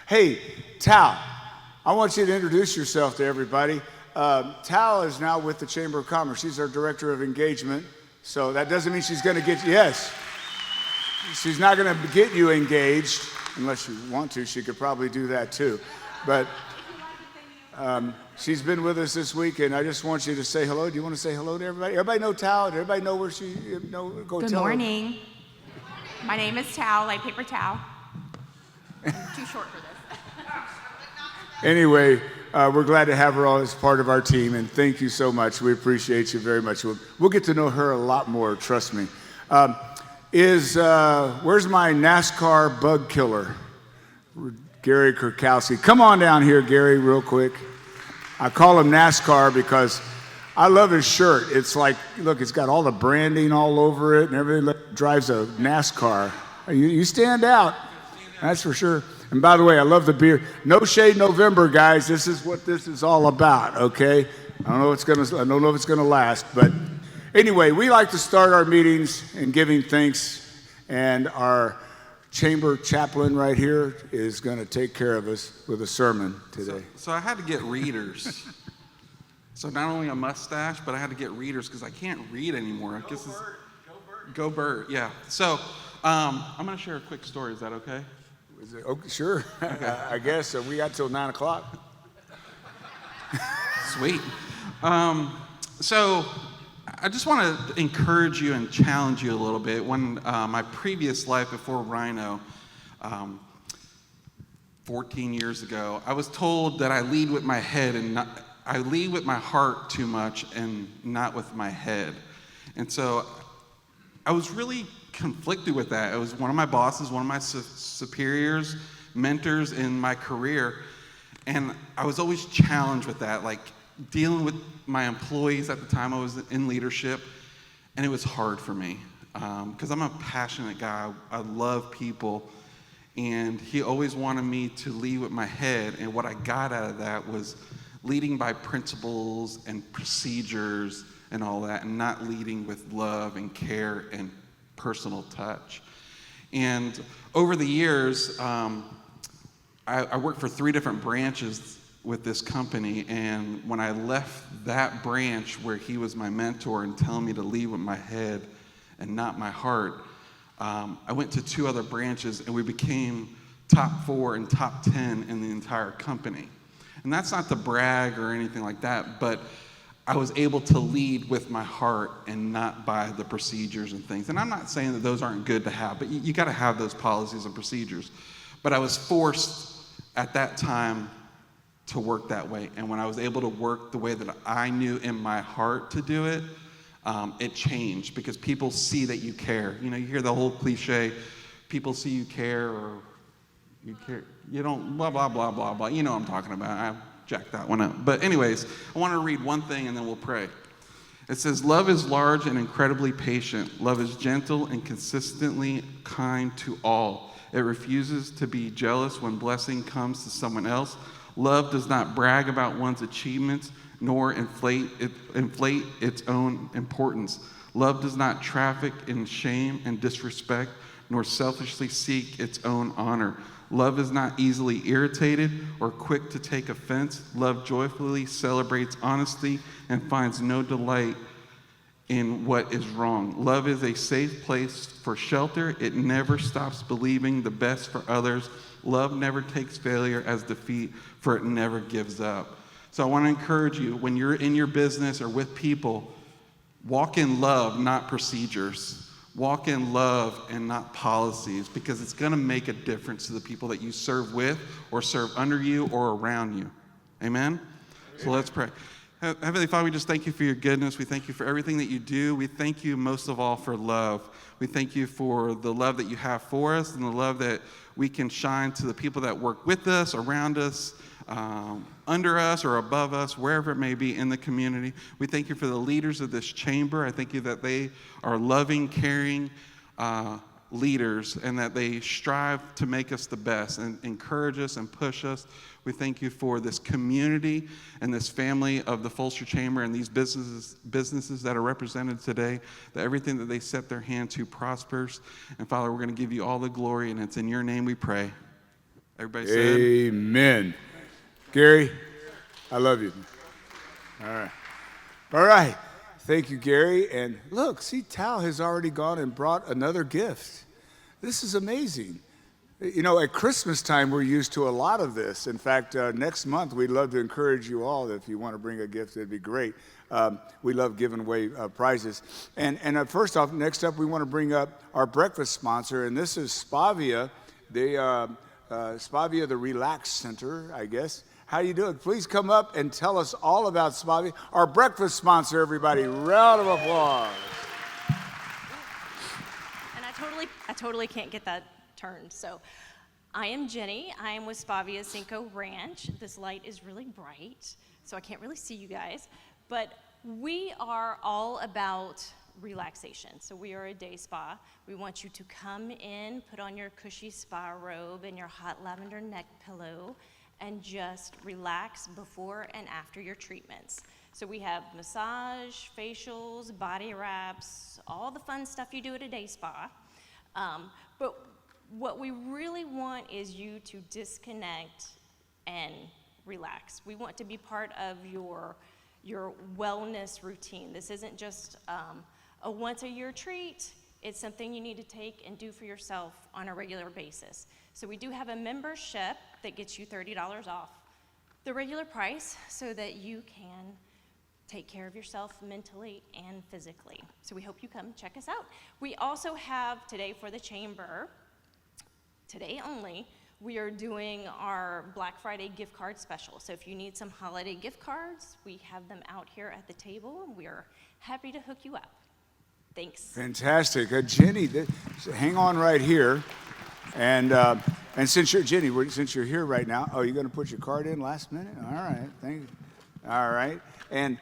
Hey, Tal, I want you to introduce yourself to everybody. Tal is now with the Chamber of Commerce. She's our Director of Engagement. So that doesn't mean she's going to get, yes, she's not going to get you engaged unless you want to. She could probably do that too. But she's been with us this week, and I just want you to say hello. Do you want to say hello to everybody? Everybody know Tal? Did everybody know where she, go Good tell morning. Her. My name is Tal, like paper towel. I'm too short for this. Anyway, we're glad to have her as part of our team, and thank you so much. We appreciate you very much. We'll get to know her a lot more, trust me. Where's my NASCAR bug killer? Gary Kurkowski. Come on down here, Gary, real quick. I call him NASCAR because I love his shirt. It's like, look, it's got all the branding all over it and everything. Drives a NASCAR. You stand out, that's for sure. And by the way, I love the beer. No Shade November, guys. This is what this is all about, okay? I don't know if it's gonna last, but anyway, we like to start our meetings in giving thanks, and our chamber chaplain right here is going to take care of us with a sermon today. So I had to get readers. So not only a mustache, but I had to get readers because I can't read anymore. Go Bird. Yeah. So I'm going to share a quick story. Is that okay? Is it, oh, sure. Okay. I guess so. We got till 9 o'clock. Sweet. So I just want to encourage you and challenge you a little bit. When my previous life before Rhino, 14 years ago, I was told that I lead with my head and I lead with my heart too much and not with my head. And so I was really conflicted with that. It was one of my bosses, one of my superiors, mentors in my career, and I was always challenged with that, like dealing with my employees. At the time I was in leadership, and it was hard for me because I'm a passionate guy. I love people, and he always wanted me to lead with my head, and what I got out of that was leading by principles and procedures and all that, and not leading with love and care and personal touch. And over the years, I worked for 3 different branches with this company, and when I left that branch where he was my mentor and telling me to lead with my head and not my heart, I went to 2 other branches, and we became top 4 and top 10 in the entire company. And that's not to brag or anything like that, but I was able to lead with my heart and not by the procedures and things. And I'm not saying that those aren't good to have, but you got to have those policies and procedures. But I was forced at that time to work that way. And when I was able to work the way that I knew in my heart to do it, it changed because people see that you care. You know, you hear the whole cliche, people see you care, or you care, you don't, blah, blah, blah, blah, blah. You know what I'm talking about. I jacked that one up. But anyways, I want to read one thing and then we'll pray. It says, love is large and incredibly patient. Love is gentle and consistently kind to all. It refuses to be jealous when blessing comes to someone else. Love does not brag about one's achievements, nor inflate its own importance. Love does not traffic in shame and disrespect, nor selfishly seek its own honor. Love is not easily irritated or quick to take offense. Love joyfully celebrates honesty and finds no delight in what is wrong. Love is a safe place for shelter. It never stops believing the best for others. Love never takes failure as defeat, for it never gives up. So I want to encourage you, when you're in your business or with people, walk in love, not procedures. Walk in love and not policies, because it's going to make a difference to the people that you serve with or serve under you or around you. Amen? So let's pray. Heavenly Father, we just thank you for your goodness. We thank you for everything that you do. We thank you most of all for love. We thank you for the love that you have for us and the love that we can shine to the people that work with us, around us, under us or above us, wherever it may be in the community. We thank you for the leaders of this chamber. I thank you that they are loving, caring leaders, and that they strive to make us the best and encourage us and push us. We thank you for this community and this family of the Fulshear Chamber and these businesses that are represented today, that everything that they set their hand to prospers. And Father, we're going to give you all the glory, and it's in your name we pray. Everybody said, Amen. Gary, I love you. All right. All right. Thank you, Gary. And look, see, Tal has already gone and brought another gift. This is amazing. You know, at Christmas time, we're used to a lot of this. In fact, next month, we'd love to encourage you all. If you want to bring a gift, it'd be great. We love giving away prizes. And first off, next up, we want to bring up our breakfast sponsor, and this is Spavia. Spavia, the Relax Center, I guess. How you doing? Please come up and tell us all about Spavia. Our breakfast sponsor, everybody. Round of applause. And I totally can't get that turned. So I am Jenny. I am with Spavia Cinco Ranch. This light is really bright, so I can't really see you guys. But we are all about relaxation. So we are a day spa. We want you to come in, put on your cushy spa robe and your hot lavender neck pillow, and just relax before and after your treatments. So we have massage, facials, body wraps, all the fun stuff you do at a day spa. But what we really want is you to disconnect and relax. We want to be part of your wellness routine. This isn't just a once-a-year treat. It's something you need to take and do for yourself on a regular basis. So we do have a membership that gets you $30 off the regular price so that you can take care of yourself mentally and physically. So we hope you come check us out. We also have today for the chamber, today only, we are doing our Black Friday gift card special. So if you need some holiday gift cards, we have them out here at the table, and we are happy to hook you up. Thanks. Fantastic. Jenny, hang on right here. And since you're, Jenny, since you're here right now, oh, you're going to put your card in last minute? All right. Thank you. All right. And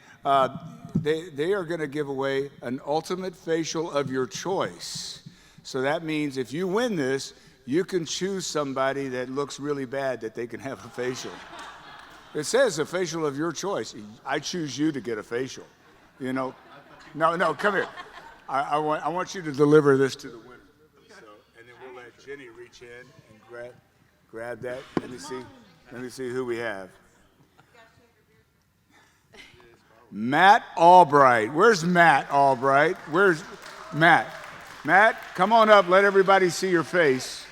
they are going to give away an ultimate facial of your choice. So that means if you win this, you can choose somebody that looks really bad that they can have a facial. It says a facial of your choice. I choose you to get a facial. You know? No, come here. I want you to deliver this to the winner. So, and then we'll let Jenny reach in and grab that. Let me see who we have. Matt Albright. Where's Matt Albright? Where's Matt? Matt, come on up. Let everybody see your face.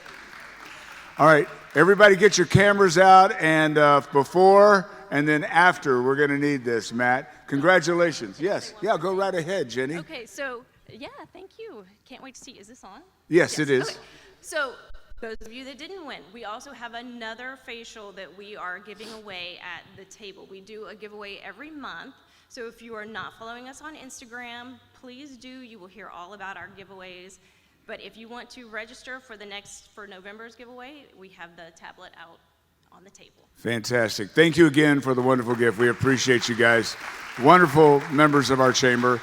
All right, everybody get your cameras out, and before and then after, we're going to need this, Matt. Congratulations. Yes. Yeah, go right ahead, Jenny. Okay, so, yeah, thank you. Can't wait to see. Is this on? Yes, it is. Okay. So, those of you that didn't win, we also have another facial that we are giving away at the table. We do a giveaway every month. So if you are not following us on Instagram, please do. You will hear all about our giveaways. But if you want to register for November's giveaway, we have the tablet out on the table. Fantastic. Thank you again for the wonderful gift. We appreciate you guys. Wonderful members of our chamber.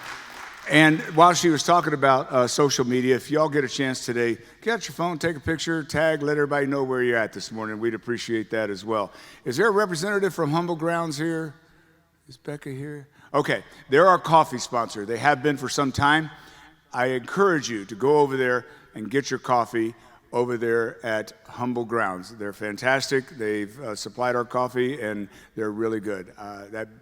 And while she was talking about social media, if y'all get a chance today, get out your phone, take a picture, tag, let everybody know where you're at this morning. We'd appreciate that as well. Is there a representative from Humble Grounds here? Is Becca here? Okay, they're our coffee sponsor. They have been for some time. I encourage you to go over there and get your coffee over there at Humble Grounds. They're fantastic. They've supplied our coffee, and they're really good.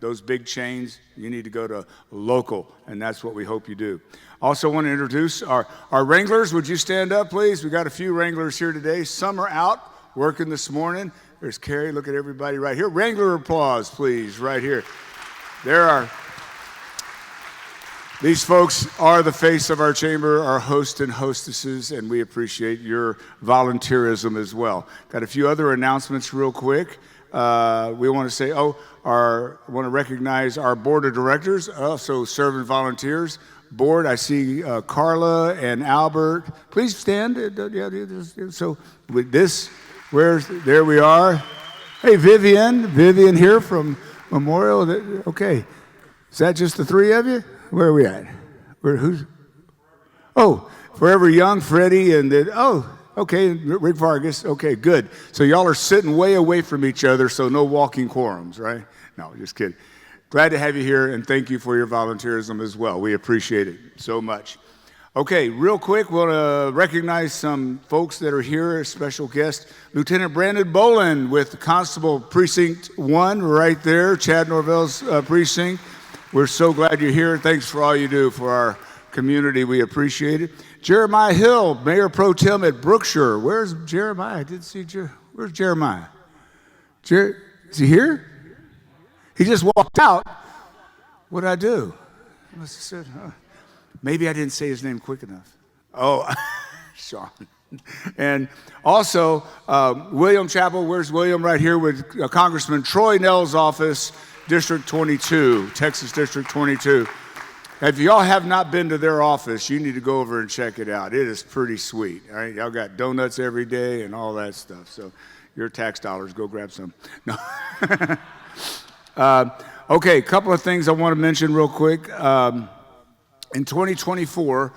Those big chains, you need to go to local, and that's what we hope you do. Also want to introduce our Wranglers. Would you stand up, please? We got a few Wranglers here today. Some are out working this morning. There's Carrie. Look at everybody right here. Wrangler applause, please, right here. These folks are the face of our chamber, our hosts and hostesses, and we appreciate your volunteerism as well. Got a few other announcements real quick. We want to say, I want to recognize our board of directors, also serving volunteers. Board, I see Carla and Albert. Please stand. So with this, there we are. Hey, Vivian here from Memorial. Okay, is that just the three of you? Where are we at? Forever Young, Freddy, and Rick Vargas. Okay, good. So y'all are sitting way away from each other, so no walking quorums, right? No, just kidding. Glad to have you here, and thank you for your volunteerism as well. We appreciate it so much. Okay, real quick, we'll recognize some folks that are here as special guests. Lieutenant Brandon Boland with Constable Precinct 1 right there, Chad Norvell's precinct. We're so glad you're here. Thanks for all you do for our community. We appreciate it. Jeremiah Hill, Mayor Pro Tem at Brookshire. Where's Jeremiah? I didn't see Where's Jeremiah? Is he here? He just walked out. What'd I do? I must have said, maybe I didn't say his name quick enough. Oh, Sean. And also, William Chappell. Where's William? Right here with Congressman Troy Nell's office, District 22, Texas District 22. If y'all have not been to their office, you need to go over and check it out. It is pretty sweet. All right, y'all got donuts every day and all that stuff. So your tax dollars, go grab some. No. Okay, a couple of things I want to mention real quick. In 2024,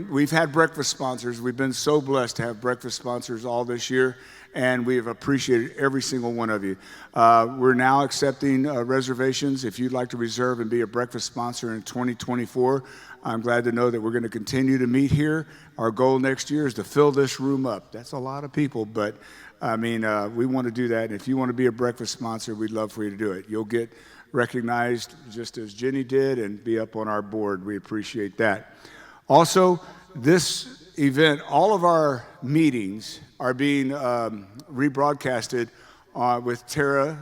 we've had breakfast sponsors. We've been so blessed to have breakfast sponsors all this year, and we have appreciated every single one of you. We're now accepting reservations. If you'd like to reserve and be a breakfast sponsor in 2024, I'm glad to know that we're going to continue to meet here. Our goal next year is to fill this room up. That's a lot of people, but I mean, we want to do that. And if you want to be a breakfast sponsor, we'd love for you to do it. You'll get recognized just as Jenny did and be up on our board. We appreciate that. Also, this event, all of our meetings are being rebroadcasted with Tara.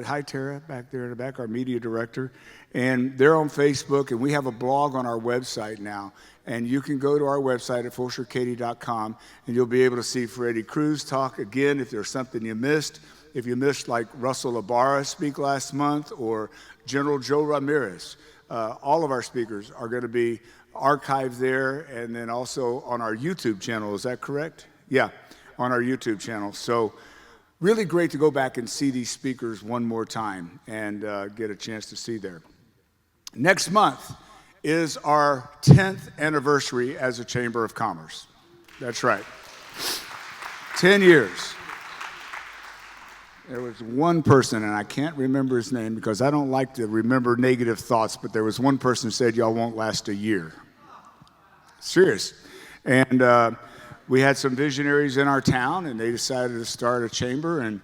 Hi, Tara, back there in the back, our media director. And they're on Facebook, and we have a blog on our website now. And you can go to our website at FulshearKaty.com, and you'll be able to see Freddy Cruz talk again if there's something you missed. If you missed, like Russell Ibarra speak last month, or General Joe Ramirez, all of our speakers are going to be archived there, and then also on our YouTube channel. Is that correct? Yeah, on our YouTube channel. So really great to go back and see these speakers one more time and get a chance to see there. Next month is our 10th anniversary as a Chamber of Commerce. That's right. 10 years. There was one person, and I can't remember his name because I don't like to remember negative thoughts, but there was one person who said, y'all won't last a year. Serious. And we had some visionaries in our town, and they decided to start a chamber, and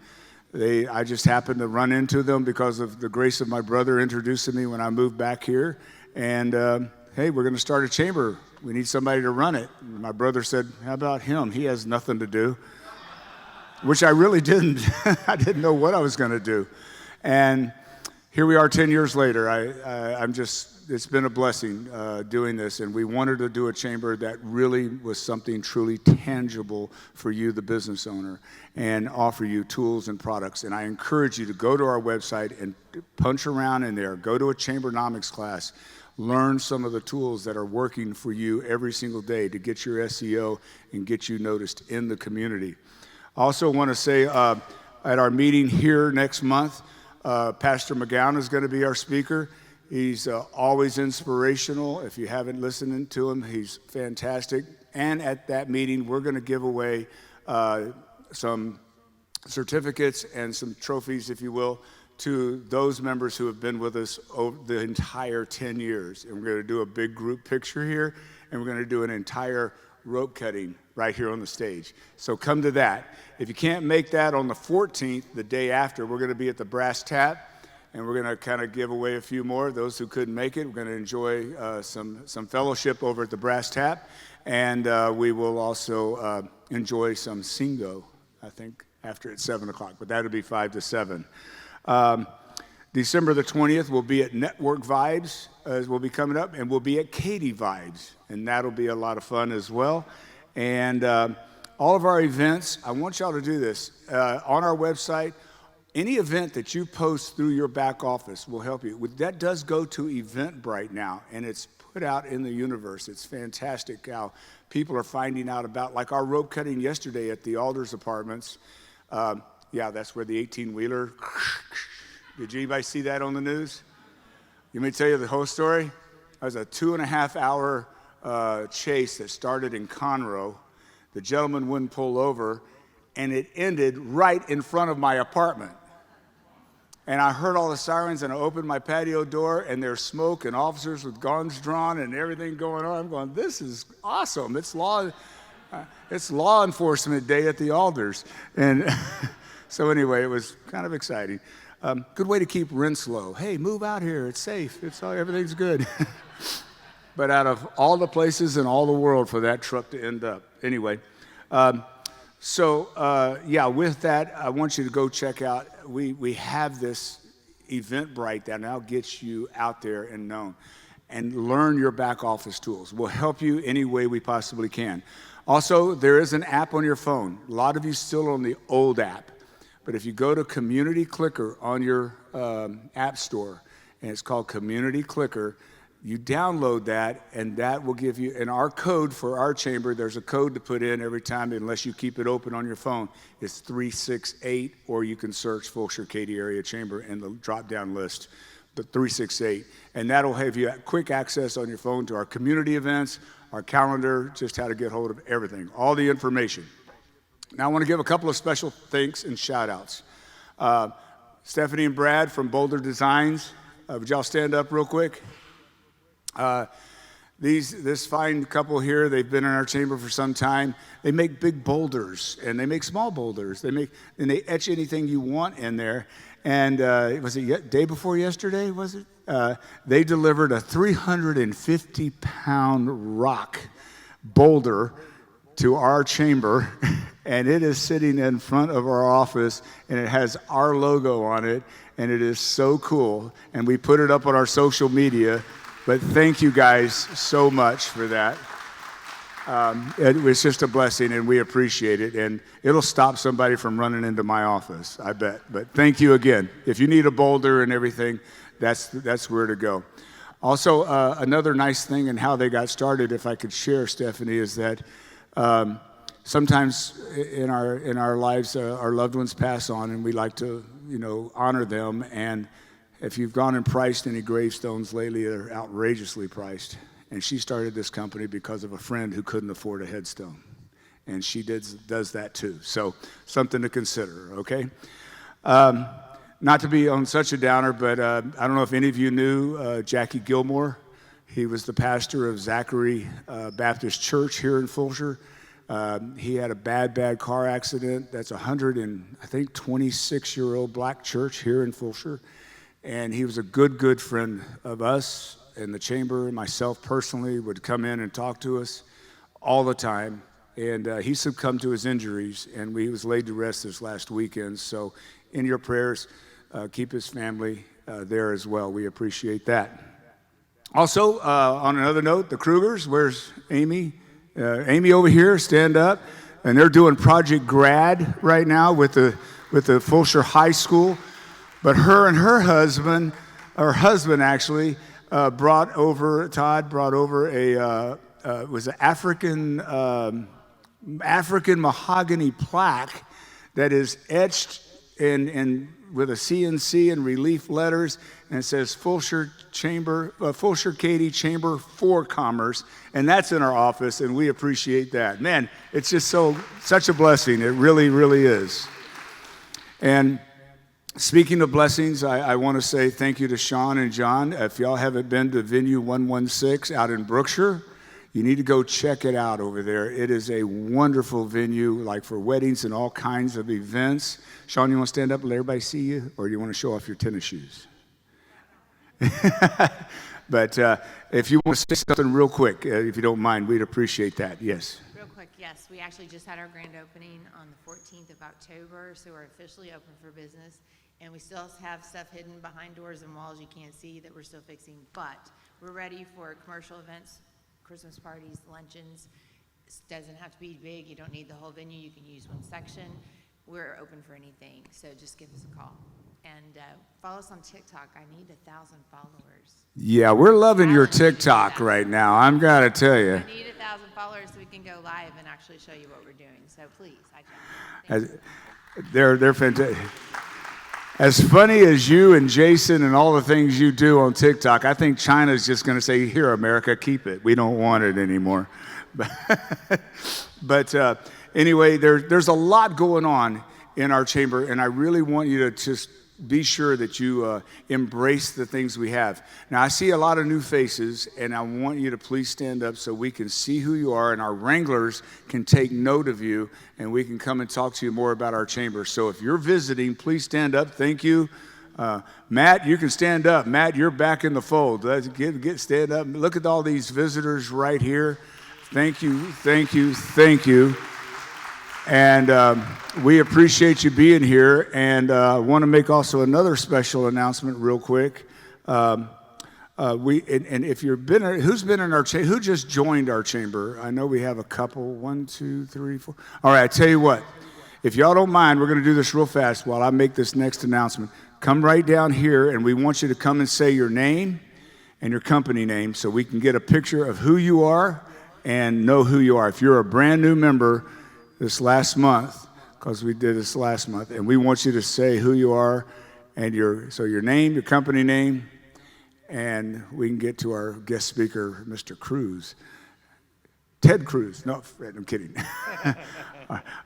I just happened to run into them because of the grace of my brother introducing me when I moved back here. And, hey, we're going to start a chamber. We need somebody to run it. And my brother said, how about him? He has nothing to do. Which I really didn't. I didn't know what I was going to do. And here we are 10 years later. It's been a blessing doing this. And we wanted to do a chamber that really was something truly tangible for you, the business owner, and offer you tools and products. And I encourage you to go to our website and punch around in there. Go to a Chambernomics class. Learn some of the tools that are working for you every single day to get your SEO and get you noticed in the community. I also want to say at our meeting here next month, Pastor McGowan is going to be our speaker. He's always inspirational. If you haven't listened to him, he's fantastic. And at that meeting, we're going to give away some certificates and some trophies, if you will, to those members who have been with us over the entire 10 years. And we're going to do a big group picture here, and we're going to do an entire rope cutting right here on the stage. So come to that. If you can't make that on the 14th, the day after, we're going to be at the Brass Tap, and we're going to kind of give away a few more. Those who couldn't make it, we're going to enjoy some fellowship over at the Brass Tap, and we will also enjoy some Singo, I think, after at 7 o'clock, but that'll be 5 to 7. December the 20th, we'll be at Network Vibes, as we'll be coming up, and we'll be at Katy Vibes, and that'll be a lot of fun as well. And all of our events, I want y'all to do this. On our website, any event that you post through your back office will help you. That does go to Eventbrite now, and it's put out in the universe. It's fantastic how people are finding out about, like our rope cutting yesterday at the Alders Apartments. Yeah, that's where the 18-wheeler, did anybody see that on the news? You may tell you the whole story. It was a 2.5-hour chase that started in Conroe. The gentleman wouldn't pull over, and it ended right in front of my apartment. And I heard all the sirens, and I opened my patio door, and there's smoke and officers with guns drawn and everything going on. I'm going, this is awesome. It's law enforcement day at the Alders. And so anyway, it was kind of exciting. Good way to keep rents low. Hey, move out here. It's safe. Everything's good. But out of all the places in all the world for that truck to end up. Anyway, with that, I want you to go check out. We have this Eventbrite that now gets you out there and known. And learn your back office tools. We'll help you any way we possibly can. Also, there is an app on your phone. A lot of you still on the old app. But if you go to Community Clicker on your app store, and it's called Community Clicker, you download that, and that will give you, and our code for our chamber, there's a code to put in every time, unless you keep it open on your phone. It's 368, or you can search Fulshear Katy Area Chamber in the drop-down list, the 368. And that'll have you quick access on your phone to our community events, our calendar, just how to get hold of everything, all the information. Now, I want to give a couple of special thanks and shout-outs. Stephanie and Brad from Boulder Designs. Would y'all stand up real quick? This fine couple here, they've been in our chamber for some time. They make big boulders, and they make small boulders. They etch anything you want in there. And was it day before yesterday, was it? They delivered a 350-pound rock boulder to our chamber, and it is sitting in front of our office, and it has our logo on it, and it is so cool. And we put it up on our social media. But thank you guys so much for that. It was just a blessing, and we appreciate it. And it'll stop somebody from running into my office, I bet. But thank you again. If you need a boulder and everything, that's where to go. Also, another nice thing in how they got started, if I could share, Stephanie, is that sometimes in our lives, our loved ones pass on, and we like to, honor them. And if you've gone and priced any gravestones lately, they're outrageously priced. And she started this company because of a friend who couldn't afford a headstone. And she does that too. So something to consider, okay? Not to be on such a downer, but I don't know if any of you knew Jackie Gilmore. He was the pastor of Zachary Baptist Church here in Fulshear. He had a bad car accident. That's 26-year-old black church here in Fulshear. And he was a good friend of us in the chamber, and myself personally would come in and talk to us all the time. And he succumbed to his injuries, and he was laid to rest this last weekend. So in your prayers, keep his family there as well. We appreciate that. Also, on another note, the Krugers, where's Amy? Amy over here, stand up. And they're doing Project Grad right now with the Fulshear High School. But her and her husband actually, Todd brought over a African mahogany plaque that is etched in with a CNC and relief letters, and it says Fulshear Katy Chamber for Commerce, and that's in our office, and we appreciate that. Man, it's just such a blessing. It really, really is. And speaking of blessings, I want to say thank you to Sean and John. If y'all haven't been to Venue 116 out in Brookshire, you need to go check it out over there. It is a wonderful venue, like for weddings and all kinds of events. Sean, you want to stand up and let everybody see you, or do you want to show off your tennis shoes? But if you want to say something real quick, if you don't mind, we'd appreciate that. Yes. Real quick, yes. We actually just had our grand opening on the 14th of October, so we're officially open for business. And we still have stuff hidden behind doors and walls you can't see that we're still fixing. But we're ready for commercial events, Christmas parties, luncheons. This doesn't have to be big. You don't need the whole venue. You can use one section. We're open for anything, so just give us a call. And follow us on TikTok. I need 1,000 followers. Yeah, we're loving your TikTok right now. I'm got to tell you. I need 1,000 followers so we can go live and actually show you what we're doing. So please, they're fantastic. As funny as you and Jason and all the things you do on TikTok, I think China's just going to say, here, America, keep it. We don't want it anymore. But anyway, there's a lot going on in our chamber, and I really want you to just be sure that you embrace the things we have. Now, I see a lot of new faces, and I want you to please stand up so we can see who you are, and our wranglers can take note of you, and we can come and talk to you more about our chamber. So if you're visiting, please stand up. Thank you. Matt, you can stand up. Matt, you're back in the fold. Let's stand up. Look at all these visitors right here. Thank you, thank you, thank you. And we appreciate you being here. And I want to make also another special announcement real quick. And if you've been, who's been in our chamber? Who just joined our chamber? I know we have a couple. 1, 2, 3, 4. All right, I tell you what. If y'all don't mind, we're going to do this real fast while I make this next announcement. Come right down here, and we want you to come and say your name and your company name so we can get a picture of who you are and know who you are. If you're a brand new member this last month, because we did this last month, and we want you to say who you are and your name, your company name, and we can get to our guest speaker, Mr. Cruz. Ted Cruz. No, Fred, I'm kidding.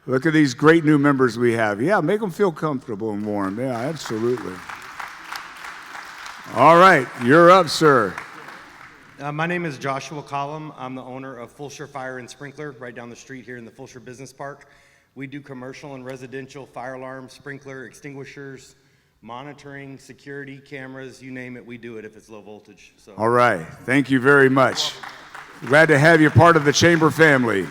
Look at these great new members we have. Yeah, make them feel comfortable and warm. Yeah, absolutely. All right, you're up, sir. My name is Joshua Collum. I'm the owner of Fulshear Fire and Sprinkler right down the street here in the Fulshear Business Park. We do commercial and residential fire alarms, sprinkler, extinguishers, monitoring, security, cameras, you name it, we do it if it's low voltage. So. All right, thank you very much. Glad to have you part of the Chamber family.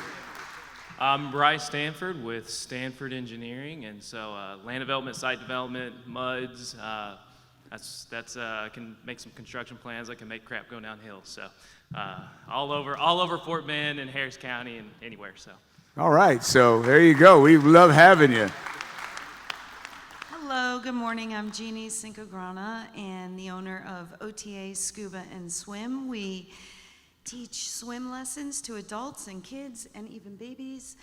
I'm Bryce Stanford with Stanford Engineering, and so land development, site development, MUDs. I can make some construction plans. I can make crap go downhill. So all over Fort Bend and Harris County and anywhere. So. All right, so there you go. We love having you. Hello, good morning. I'm Jeannie Cinco-Grana and the owner of OTA Scuba and Swim. We teach swim lessons to adults and kids and even babies,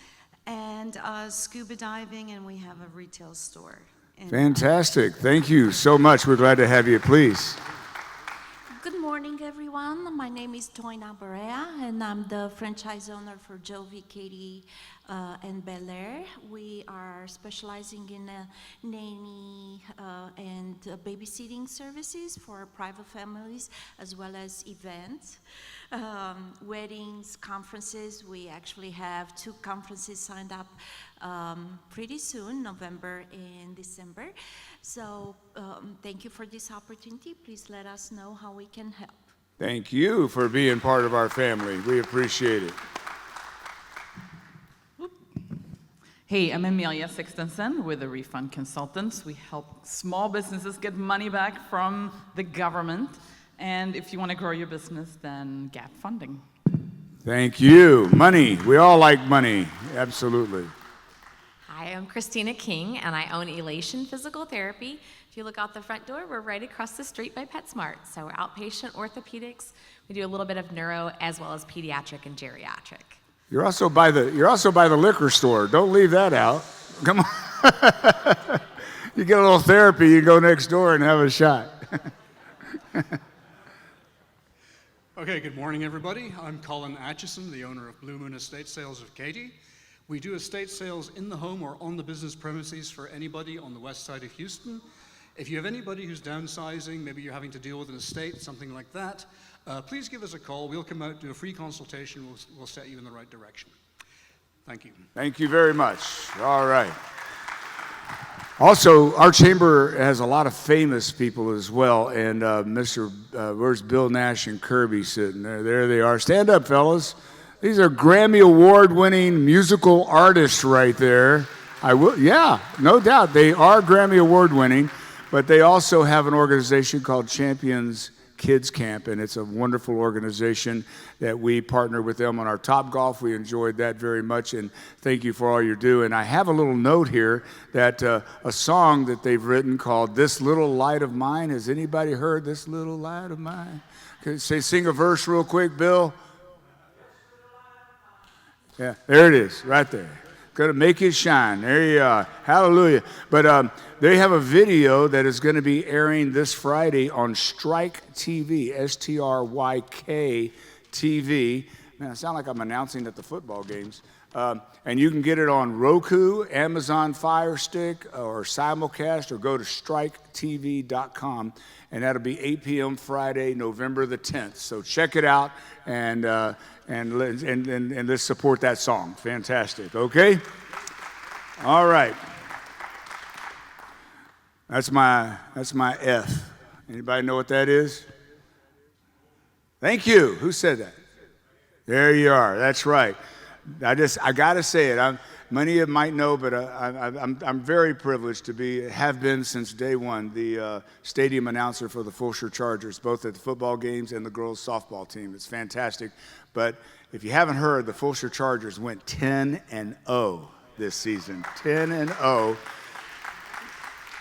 and scuba diving, and we have a retail store. And, Fantastic. Thank you so much. We're glad to have you. Please. Good morning, everyone. My name is Toina Barea, and I'm the franchise owner for Jovi, Katy, and Bel Air. We are specializing in nanny and babysitting services for private families, as well as events, weddings, conferences. We actually have 2 conferences signed up pretty soon, November and December. So thank you for this opportunity. Please let us know how we can help. Thank you for being part of our family. We appreciate it. Hey, I'm Amelia Sixtenson with the Refund Consultants. We help small businesses get money back from the government. And if you want to grow your business, then get funding. Thank you. Money. We all like money. Absolutely. Hi, I'm Christina King, and I own Elation Physical Therapy. If you look out the front door, we're right across the street by PetSmart. So we're outpatient orthopedics. We do a little bit of neuro as well as pediatric and geriatric. You're also by the liquor store. Don't leave that out. Come on. You get a little therapy, you go next door and have a shot. Okay, good morning, everybody. I'm Colin Atchison, the owner of Blue Moon Estate Sales of Katy. We do estate sales in the home or on the business premises for anybody on the west side of Houston. If you have anybody who's downsizing, maybe you're having to deal with an estate, something like that, please give us a call. We'll come out, do a free consultation. We'll set you in the right direction. Thank you. Thank you very much. All right. Also, our chamber has a lot of famous people as well, and where's Bill Nash and Kirby sitting there? There they are. Stand up, fellas. These are Grammy Award-winning musical artists right there. Yeah, no doubt. They are Grammy Award-winning, but they also have an organization called Champions Kids Camp, and it's a wonderful organization that we partner with them on our Top Golf. We enjoyed that very much, and thank you for all you do. And I have a little note here that a song that they've written called This Little Light of Mine. Has anybody heard This Little Light of Mine? Can you sing a verse real quick, Bill? Yeah, there it is, right there. Gonna make it shine. There you are. Hallelujah. But they have a video that is going to be airing this Friday on Strike TV, STRYK TV. Man, I sound like I'm announcing at the football games. And you can get it on Roku, Amazon Fire Stick, or simulcast, or go to striketv.com, and that'll be 8 p.m. Friday, November the 10th. So check it out, and let's support that song. Fantastic, okay? All right. That's my F. Anybody know what that is? Thank you. Who said that? There you are. That's right. I gotta say it. Many of you might know, but I'm very privileged to have been since day one the stadium announcer for the Fulshear Chargers, both at the football games and the girls softball team. It's fantastic. But if you haven't heard, the Fulshear Chargers went 10-0 this season. 10-0.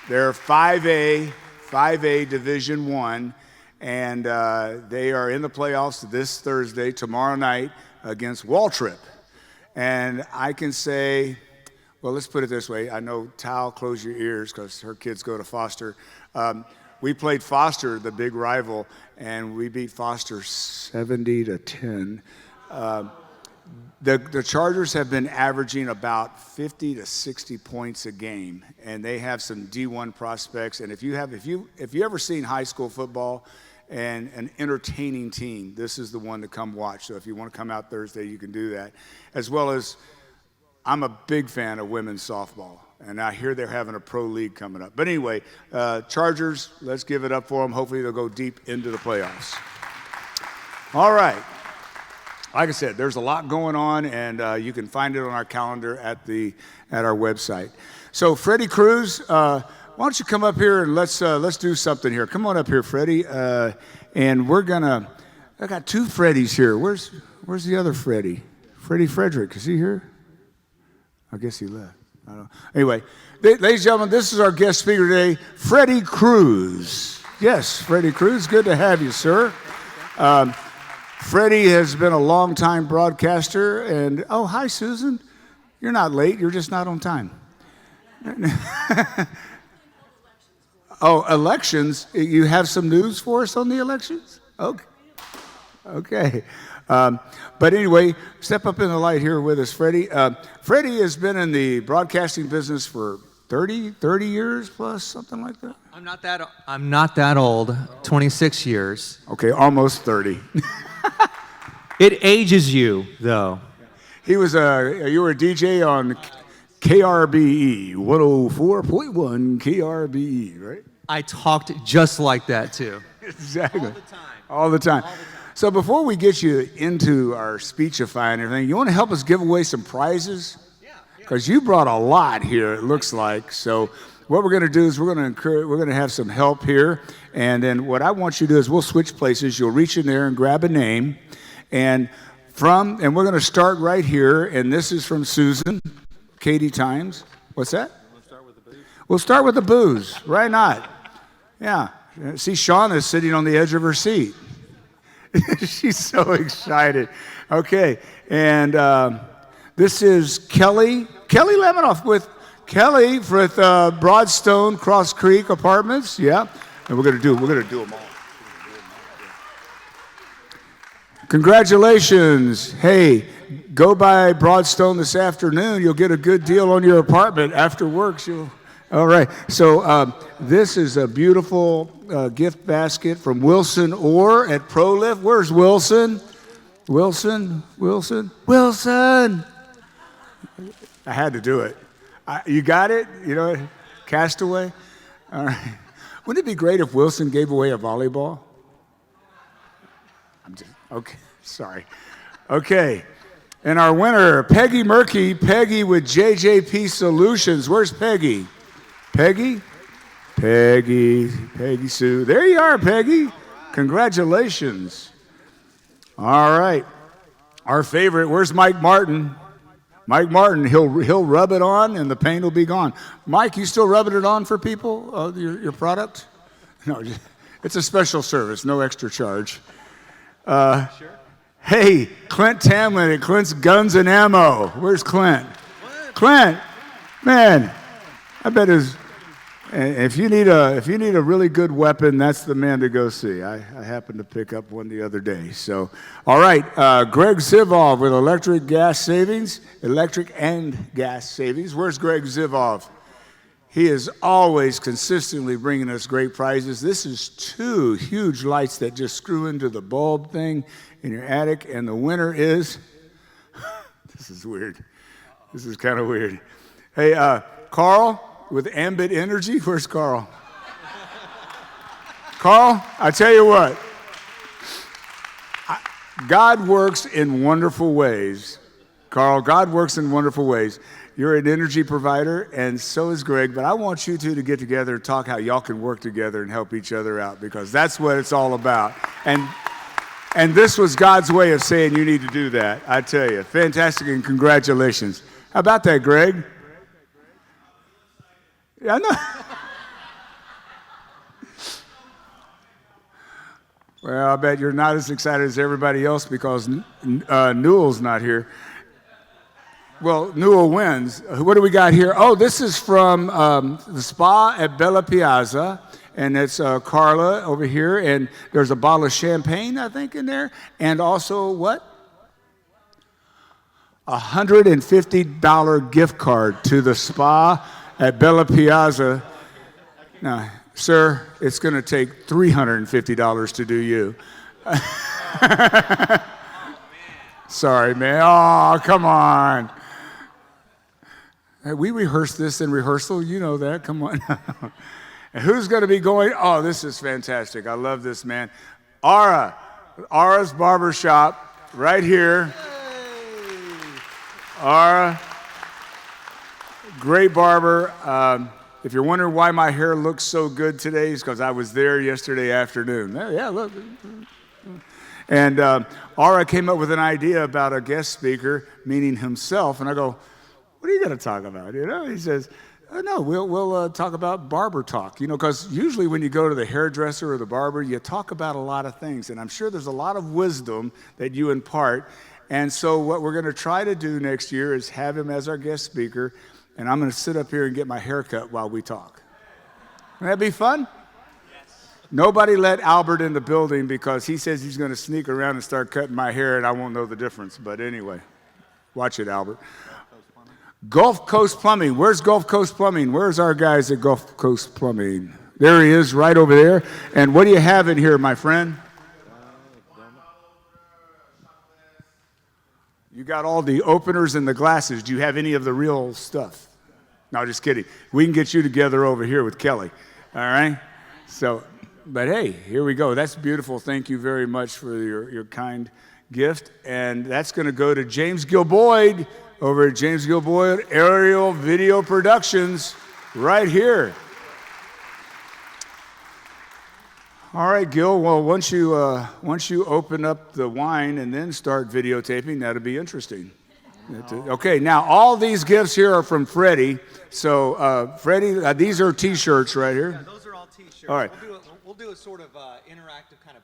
They're 5A Division I, and they are in the playoffs this Thursday, tomorrow night, against Waltrip. And I can say, well, let's put it this way. I know Tal, close your ears, because her kids go to Foster. We played Foster, the big rival, and we beat Foster 70-10. The Chargers have been averaging about 50 to 60 points a game, and they have some D1 prospects. And if you ever seen high school football and an entertaining team, this is the one to come watch. So if you want to come out Thursday, you can do that. As well as, I'm a big fan of women's softball, and I hear they're having a pro league coming up. But anyway, Chargers, let's give it up for them. Hopefully they'll go deep into the playoffs. All right. Like I said, there's a lot going on, and you can find it on our calendar at our website. So Freddy Cruz, why don't you come up here and let's do something here. Come on up here, Freddy. And I got two Freddys here. Where's the other Freddy? Freddie Frederick, is he here? I guess he left. I don't know. Anyway, ladies and gentlemen, this is our guest speaker today, Freddy Cruz. Yes, Freddy Cruz, good to have you, sir. Freddie has been a longtime broadcaster, and oh, hi, Susan. You're not late, you're just not on time. Oh, elections. You have some news for us on the elections? Okay. But anyway, step up in the light here with us, Freddie. Freddie has been in the broadcasting business for 30 years plus, something like that. I'm not that old. 26 years. Okay, almost 30. It ages you, though. You were a DJ on KRBE, 104.1 KRBE, right? I talked just like that, too. Exactly. All the time. So before we get you into our speechify and everything, you want to help us give away some prizes? Because you brought a lot here, it looks like. So what we're going to do is we're going to have some help here. And then what I want you to do is we'll switch places. You'll reach in there and grab a name. And we're going to start right here. And this is from Susan, Katy Times. What's that? We'll start with the booze. Why not? Yeah. See, Shauna's sitting on the edge of her seat. She's so excited. Okay. And this is Kelly Lemanoff with Broadstone Cross Creek Apartments. Yeah. And we're going to do them all. Congratulations. Hey, go by Broadstone this afternoon. You'll get a good deal on your apartment after work. All right. So this is a beautiful gift basket from Wilson Orr at ProLift. Where's Wilson? Wilson. I had to do it. You got it? You know, Castaway? All right. Wouldn't it be great if Wilson gave away a volleyball? Okay, sorry. Okay. And our winner, Peggy Murky, Peggy with JJP Solutions. Where's Peggy? Peggy Sue. There you are, Peggy. Congratulations. All right. Our favorite, where's Mike Martin? Mike Martin, he'll rub it on and the pain will be gone. Mike, you still rubbing it on for people, your product? No, it's a special service, no extra charge. Sure. Hey, Clint Tamlin at Clint's Guns and Ammo. Where's Clint? Clint, man, I bet And if you need a really good weapon, that's the man to go see. I happened to pick up one the other day. So, all right, Greg Zivov with electric and gas savings. Where's Greg Zivov? He is always consistently bringing us great prizes. This is 2 huge lights that just screw into the bulb thing in your attic, and the winner is, this is weird. This is kind of weird. Hey, Carl with Ambit Energy. Where's Carl? Carl, I tell you what, God works in wonderful ways. Carl, God works in wonderful ways. You're an energy provider, and so is Greg, but I want you two to get together and talk how y'all can work together and help each other out, because that's what it's all about. And this was God's way of saying you need to do that, I tell you. Fantastic, and congratulations. How about that, Greg? Yeah, I know. Well, I bet you're not as excited as everybody else because Newell's not here. Well, Newell wins. What do we got here? Oh, this is from the spa at Bella Piazza, and it's Carla over here, and there's a bottle of champagne, I think, in there, and also what? $150 gift card to the spa at Bella Piazza. Now, sir, it's going to take $350 to do you. Sorry, man. Oh, come on. Hey, we rehearsed this in rehearsal. You know that. Come on. And who's going to be going? Oh, this is fantastic. I love this, man. Ara's Barbershop right here. Ara, great barber. If you're wondering why my hair looks so good today, it's because I was there yesterday afternoon. Yeah, look. And Ara came up with an idea about a guest speaker, meaning himself, and I go, what are you going to talk about? You know, he says, oh, no, we'll talk about barber talk, you know, because usually when you go to the hairdresser or the barber, you talk about a lot of things, and I'm sure there's a lot of wisdom that you impart. And so what we're going to try to do next year is have him as our guest speaker, and I'm going to sit up here and get my hair cut while we talk. Wouldn't that be fun? Yes. Nobody let Albert in the building because he says he's going to sneak around and start cutting my hair, and I won't know the difference. But anyway, watch it, Albert. Gulf Coast Plumbing. Where's Gulf Coast Plumbing? Where's our guys at Gulf Coast Plumbing? There he is, right over there. And what do you have in here, my friend? You got all the openers and the glasses. Do you have any of the real stuff? No, just kidding. We can get you together over here with Kelly. All right? So, but hey, here we go. That's beautiful. Thank you very much for your kind gift. And that's going to go to James Gilboyd over at James Gilboyd Aerial Video Productions right here. All right, Gil. Well, once you open up the wine and then start videotaping, that'll be interesting. Okay, now all these gifts here are from Freddy. So, Freddy, these are T-shirts right here. Yeah, those are all T-shirts. All right. We'll do a sort of interactive kind of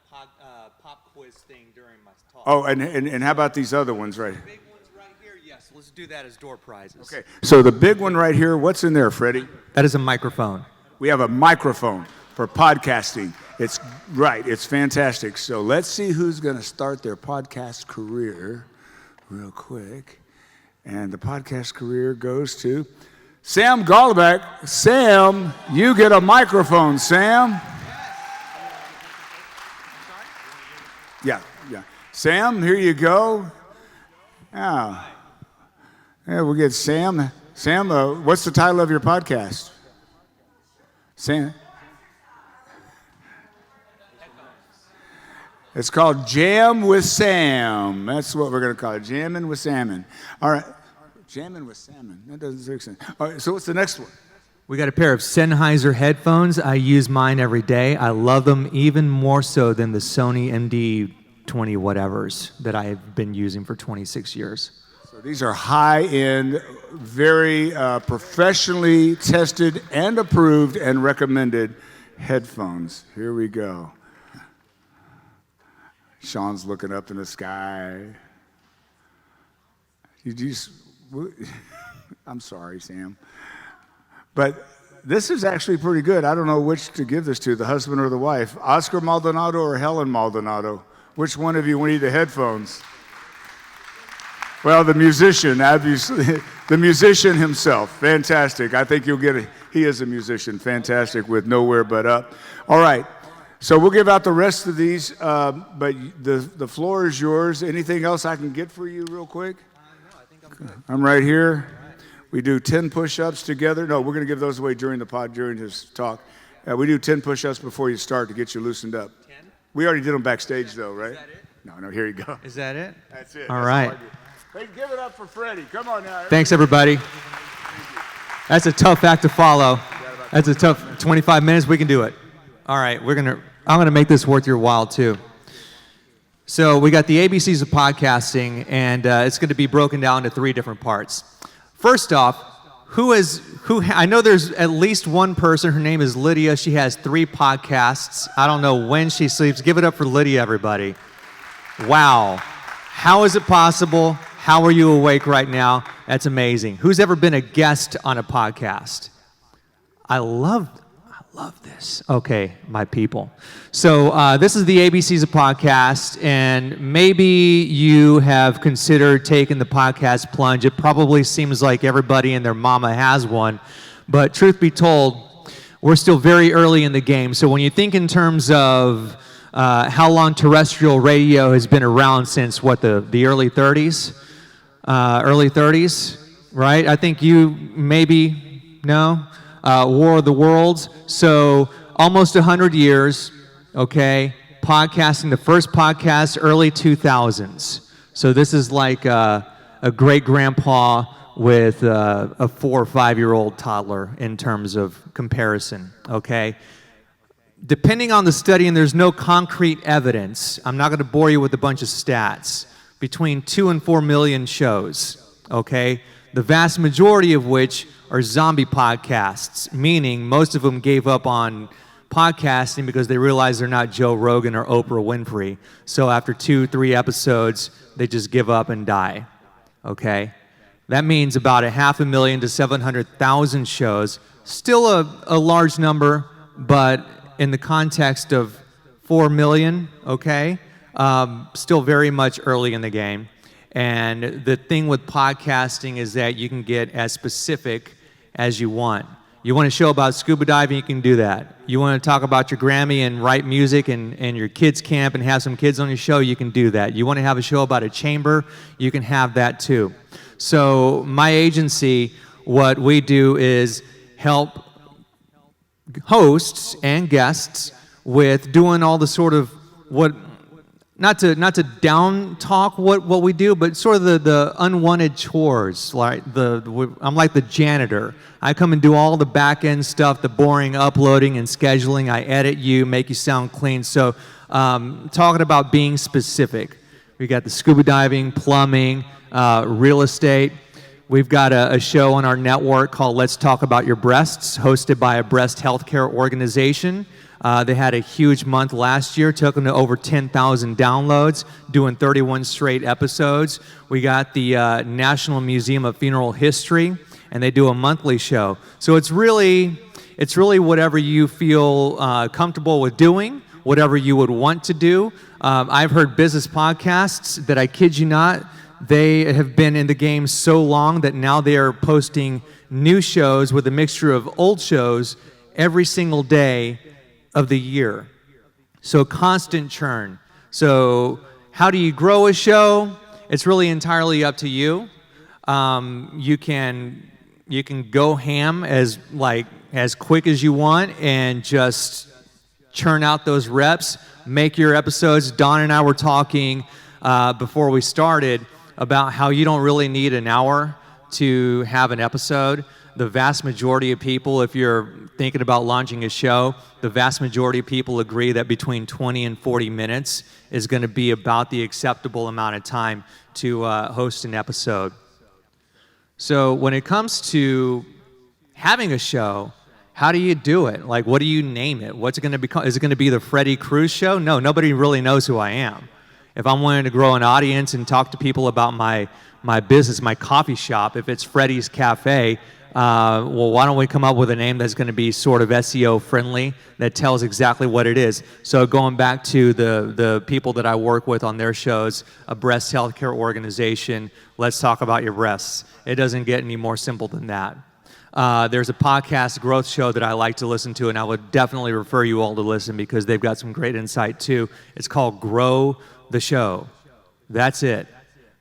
pop quiz thing during my talk. Oh, and how about these other ones right here? Big ones right here. Yes, let's do that as door prizes. Okay. So the big one right here. What's in there, Freddy? That is a microphone. We have a microphone for podcasting. It's right. It's fantastic. So let's see who's going to start their podcast career real quick. And the podcast career goes to Sam Golovac. Sam, you get a microphone, Sam. Yeah. Sam, here you go. Yeah, we'll get Sam. Sam, what's the title of your podcast? Sam? It's called Jam with Sam. That's what we're going to call it, Jamming with Salmon. All right, Jamming with Salmon. That doesn't make sense. All right, so what's the next one? We got a pair of Sennheiser headphones. I use mine every day. I love them even more so than the Sony MD20 whatevers that I've been using for 26 years. So these are high-end, very professionally tested and approved and recommended headphones. Here we go. Sean's looking up in the sky. I'm sorry, Sam. But This is actually pretty good. I don't know which to give this to, the husband or the wife. Oscar Maldonado or Helen Maldonado? Which one of you will need the headphones? Well, the musician, obviously, the musician himself. Fantastic. I think you'll get it. He is a musician. Fantastic with Nowhere But Up. All right. So we'll give out the rest of these, but the floor is yours. Anything else I can get for you real quick? No, I think I'm good. I'm right here. We do 10 push-ups together. No, we're going to give those away during his talk. We do 10 push-ups before you start to get you loosened up. 10? We already did them backstage, though, right? Is that it? No, here you go. Is that it? That's it. All That's right. I do. Hey, give it up for Freddy. Come on now. Thanks, everybody. That's a tough act to follow. That's a tough 25 minutes. We can do it. All right, I'm gonna make this worth your while too. So we got the ABCs of podcasting, and it's going to be broken down into 3 different parts. First off, I know there's at least one person. Her name is Lydia. She has 3 podcasts. I don't know when she sleeps. Give it up for Lydia, everybody. Wow. How is it possible? How are you awake right now? That's amazing. Who's ever been a guest on a podcast? I love this. Okay, my people. So this is the ABCs of podcast, and maybe you have considered taking the podcast plunge. It probably seems like everybody and their mama has one, but truth be told, we're still very early in the game. So when you think in terms of how long terrestrial radio has been around since, what, the early 30s? Early 30s, right? I think you maybe know. War of the Worlds. So almost 100 years, okay? Podcasting, the first podcast, early 2000s. So this is like a great-grandpa with a 4 or 5-year-old toddler in terms of comparison, okay? Depending on the study, and there's no concrete evidence, I'm not going to bore you with a bunch of stats, between 2 and 4 million shows, okay? The vast majority of which are zombie podcasts, meaning most of them gave up on podcasting because they realized they're not Joe Rogan or Oprah Winfrey. So after 2-3 episodes, they just give up and die, okay? That means about 500,000 to 700,000 shows. Still a large number, but in the context of 4 million, okay? Still very much early in the game. And the thing with podcasting is that you can get as specific as you want. You want a show about scuba diving, you can do that. You want to talk about your Grammy and write music and your kids' camp and have some kids on your show, you can do that. You want to have a show about a chamber, you can have that too. So my agency, what we do is help hosts and guests with doing all the sort of not to down talk what we do, but sort of the unwanted chores. Like I'm like the janitor. I come and do all the back end stuff, the boring uploading and scheduling. I edit you, make you sound clean. So talking about being specific, we got the scuba diving, plumbing, real estate. We've got a show on our network called Let's Talk About Your Breasts, hosted by a breast healthcare organization. They had a huge month last year, took them to over 10,000 downloads, doing 31 straight episodes. We got the National Museum of Funeral History, and they do a monthly show. So it's really whatever you feel comfortable with doing, whatever you would want to do. I've heard business podcasts that, I kid you not, they have been in the game so long that now they are posting new shows with a mixture of old shows every single day of the year. So constant churn. So how do you grow a show? It's really entirely up to you. You can go ham as quick as you want and just churn out those reps, make your episodes. Don and I were talking before we started about how you don't really need an hour to have an episode. The vast majority of people, if you're thinking about launching a show, the vast majority of people agree that between 20 and 40 minutes is going to be about the acceptable amount of time to host an episode. So when it comes to having a show, how do you do it? Like, what do you name it? What's it going to become? Is it going to be the Freddy Cruz show? No, nobody really knows who I am. If I'm wanting to grow an audience and talk to people about my business, my coffee shop, if it's Freddy's Cafe, well, why don't we come up with a name that's going to be sort of SEO friendly that tells exactly what it is? So going back to the people that I work with on their shows, a breast healthcare organization, let's talk about your breasts. It doesn't get any more simple than that. There's a podcast growth show that I like to listen to, and I would definitely refer you all to listen because they've got some great insight too. It's called Grow the Show. That's it.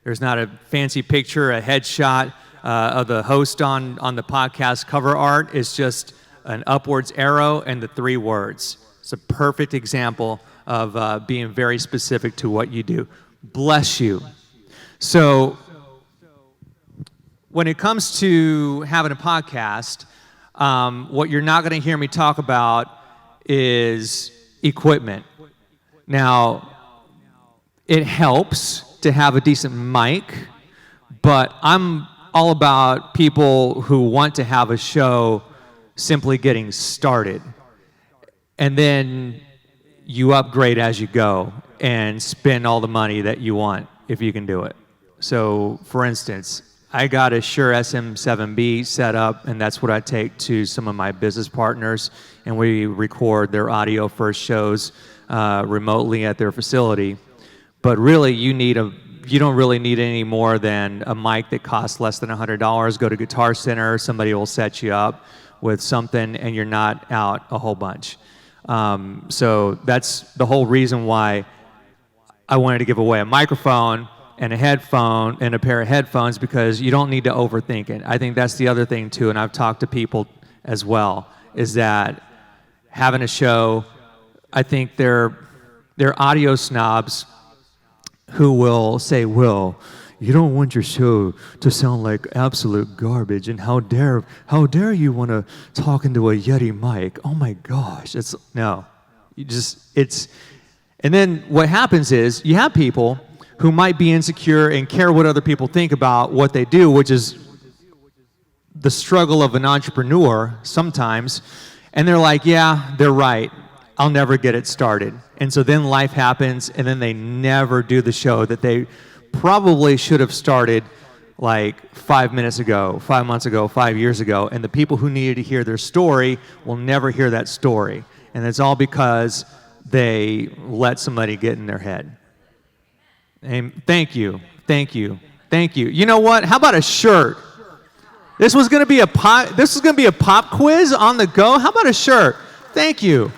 There's not a fancy picture, a headshot of the host on the podcast cover art. It's just an upwards arrow and the 3 words. It's a perfect example of being very specific to what you do. Bless you. So when it comes to having a podcast, what you're not going to hear me talk about is equipment. Now, it helps to have a decent mic, but I'm all about people who want to have a show simply getting started. And then you upgrade as you go and spend all the money that you want if you can do it. So, for instance, I got a Shure SM7B set up, and that's what I take to some of my business partners, and we record their audio first shows remotely at their facility. But really, you don't really need any more than a mic that costs less than $100. Go to Guitar Center, somebody will set you up with something, and you're not out a whole bunch. So that's the whole reason why I wanted to give away a microphone and a headphone and a pair of headphones, because you don't need to overthink it. I think that's the other thing too, and I've talked to people as well, is that having a show, I think they're audio snobs who will say, well, you don't want your show to sound like absolute garbage, and how dare you want to talk into a Yeti mic? Oh my gosh, and then what happens is you have people who might be insecure and care what other people think about what they do, which is the struggle of an entrepreneur sometimes, and they're like, yeah, they're right, I'll never get it started. And so then life happens, and then they never do the show that they probably should have started like 5 minutes ago, 5 months ago, 5 years ago, and the people who needed to hear their story will never hear that story. And it's all because they let somebody get in their head. And thank you. You know what? How about a shirt? This was going to be a pop quiz on the go. How about a shirt? Thank you.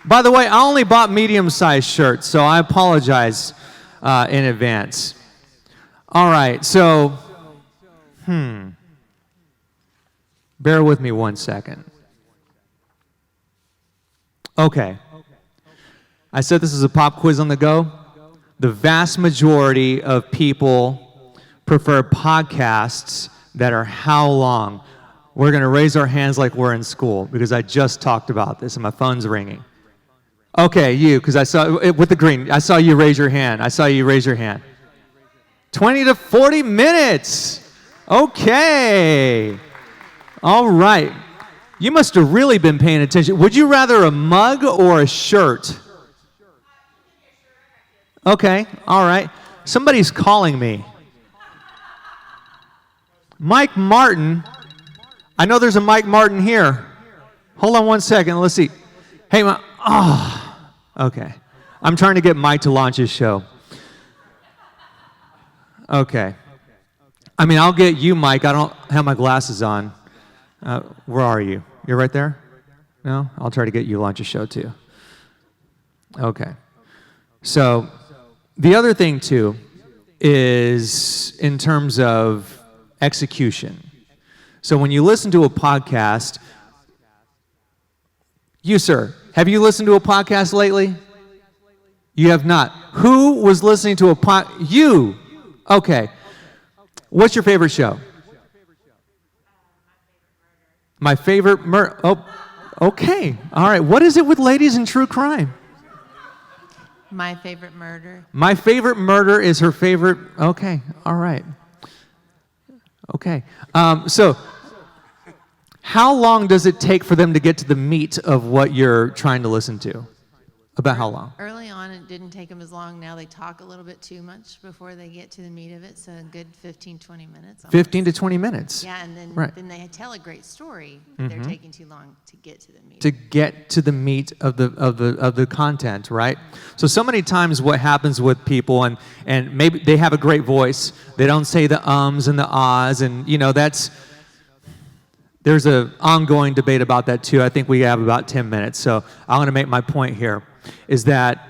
By the way, I only bought medium-sized shirts, so I apologize in advance. All right, so, bear with me 1 second. Okay. I said this is a pop quiz on the go. The vast majority of people prefer podcasts that are how long? We're going to raise our hands like we're in school, because I just talked about this and my phone's ringing. Okay, you, because I saw, with the green, I saw you raise your hand. 20 to 40 minutes. Okay. All right. You must have really been paying attention. Would you rather a mug or a shirt? Okay, all right. Somebody's calling me. Mike Martin. I know there's a Mike Martin here. Hold on 1 second. Let's see. Hey, okay. I'm trying to get Mike to launch his show. Okay. I mean, I'll get you, Mike. I don't have my glasses on. Where are you? You're right there? No? I'll try to get you to launch a show too. Okay. So, the other thing too is in terms of execution. So when you listen to a podcast, you, sir, have you listened to a podcast lately? You have not. Who was listening to a You. Okay. What's your favorite show? My favorite Oh, okay. All right. What is it with ladies and true crime? My favorite murder. My favorite murder is her favorite. Okay. All right. Okay. So how long does it take for them to get to the meat of what you're trying to listen to? About how long? Early on, it didn't take them as long. Now they talk a little bit too much before they get to the meat of it, so a good 15, 20 minutes. 15 to 20 minutes. Yeah, and then, Right. then they tell a great story, but they're taking too long to get to the meat. To get to the meat of the content, right? So many times what happens with people, and maybe they have a great voice, they don't say the ums and the ahs, and there's an ongoing debate about that too. I think we have about 10 minutes, so I'm going to make my point here, is that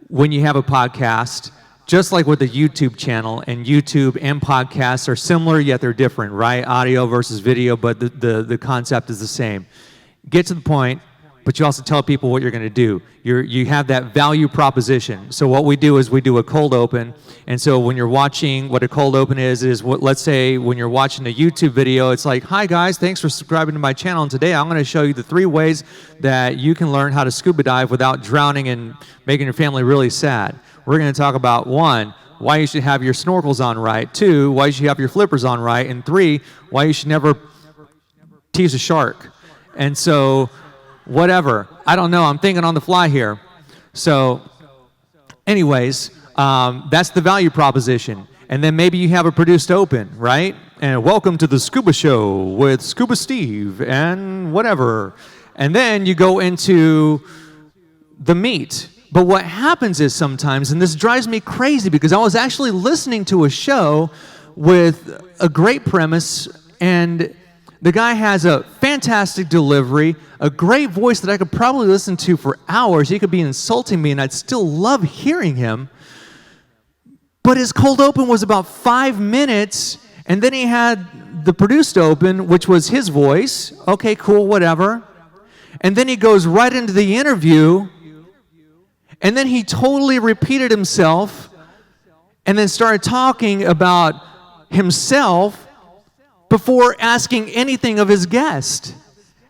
when you have a podcast, just like with the YouTube channel, and YouTube and podcasts are similar, yet they're different, right? Audio versus video, but the concept is the same. Get to the point, but you also tell people what you're going to do. You have that value proposition. So what we do is we do a cold open, and so when you're watching, what a cold open is what, let's say when you're watching a YouTube video, it's like, hi guys, thanks for subscribing to my channel, and today I'm going to show you the 3 ways that you can learn how to scuba dive without drowning and making your family really sad. We're going to talk about 1, why you should have your snorkels on right, 2, why you should have your flippers on right, and 3, why you should never tease a shark. And so, whatever. I don't know. I'm thinking on the fly here. So, anyways, that's the value proposition. And then maybe you have a produced open, right? And welcome to the Scuba Show with Scuba Steve and whatever. And then you go into the meat. But what happens is sometimes, and this drives me crazy because I was actually listening to a show with a great premise, and the guy has a fantastic delivery, a great voice that I could probably listen to for hours. He could be insulting me, and I'd still love hearing him. But his cold open was about 5 minutes, and then he had the produced open, which was his voice. Okay, cool, whatever. And then he goes right into the interview, and then he totally repeated himself, and then started talking about himself before asking anything of his guest.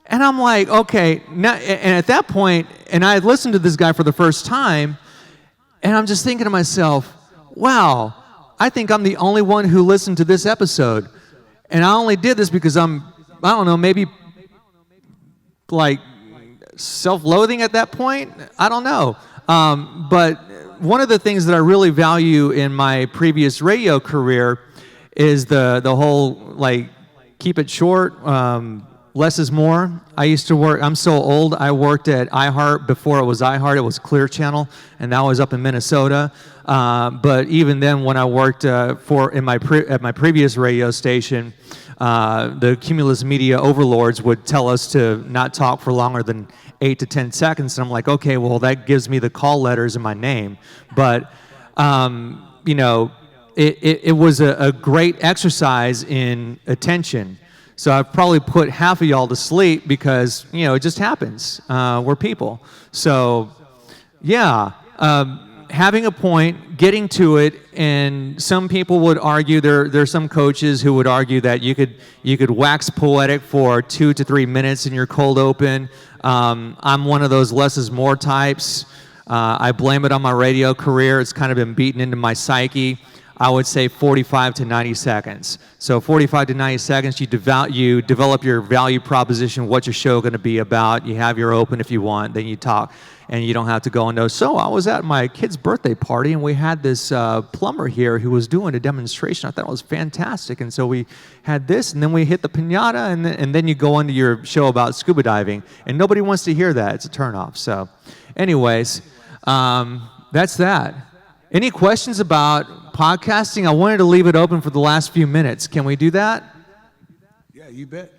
And I'm like, okay, now, and at that point, and I had listened to this guy for the first time, and I'm just thinking to myself, wow, I think I'm the only one who listened to this episode. And I only did this because I don't know, maybe like self-loathing at that point? I don't know. But one of the things that I really value in my previous radio career is the whole, like, keep it short, less is more. I used to work, I'm so old, I worked at iHeart before it was iHeart, it was Clear Channel, and that was up in Minnesota. But even then, when I worked at my previous radio station, the cumulus media overlords would tell us to not talk for longer than 8 to 10 seconds, and I'm like, okay, well, that gives me the call letters in my name. But, it was a great exercise in attention. So I've probably put half of y'all to sleep because, it just happens. We're people. So, yeah, having a point, getting to it, and some people would argue, there's some coaches who would argue that you could wax poetic for 2 to 3 minutes in your cold open. I'm one of those less is more types. I blame it on my radio career. It's kind of been beaten into my psyche. I would say 45 to 90 seconds. So 45 to 90 seconds, you develop your value proposition, what's your show going to be about. You have your open if you want, then you talk. And you don't have to go and know, so I was at my kid's birthday party, and we had this plumber here who was doing a demonstration. I thought it was fantastic. And so we had this, and then we hit the piñata, and then you go into your show about scuba diving. And nobody wants to hear that. It's a turnoff. So anyways, that's that. Any questions about podcasting? I wanted to leave it open for the last few minutes. Can we do that? Yeah, you bet.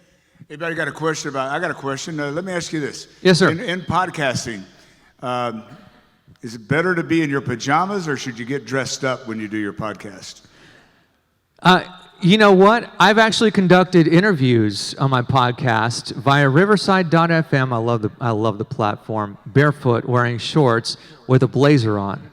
Anybody got a question about? I got a question. Let me ask you this. Yes, sir. In podcasting, is it better to be in your pajamas, or should you get dressed up when you do your podcast? You know what? I've actually conducted interviews on my podcast via Riverside.fm. I love the platform. Barefoot, wearing shorts with a blazer on.